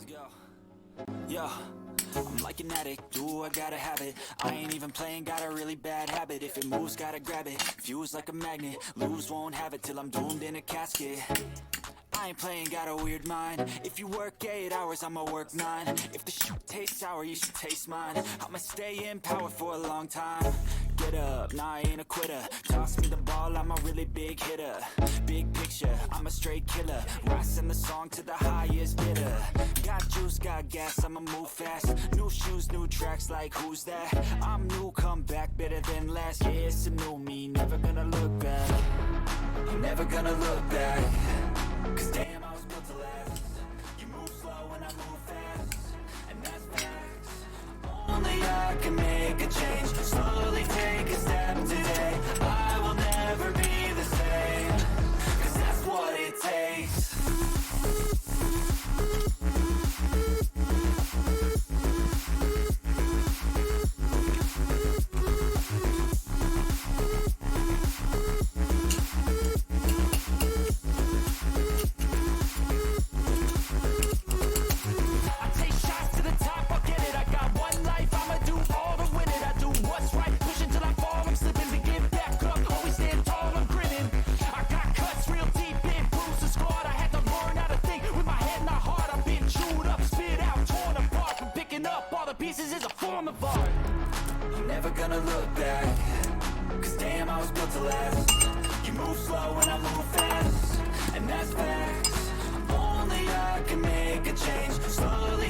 go. Yo, I'm like an addict, do I gotta have it. I ain't even playing, got a really bad habit. If it moves, gotta grab it, fuse like a magnet. Lose, won't have it till I'm doomed in a casket. I ain't playing, got a weird mind. If you work 8 hours, I'ma work 9. If the shoot tastes sour, you should taste mine. I'ma stay in power for a long time. Get up, nah, I ain't a quitter. Toss me the ball, I'm a really big hitter. Big picture, I'm a straight killer. Rising the song to the highest bidder. Got juice, got gas, I'ma move fast. New shoes, new tracks, like who's that? I'm new, come back, better than last. Yeah, it's a new me, never gonna look back. I'm never gonna look back. Cause damn, I was built to last. You move slow and I move fast, and that's facts. Only I can make a change. Slowly take a step today. I will never be the same. Cause that's what it takes. Pieces is a form of art. I'm never gonna look back. Cause damn, I was built to last. You move slow and I move fast, and that's facts. Only I can make a change. Slowly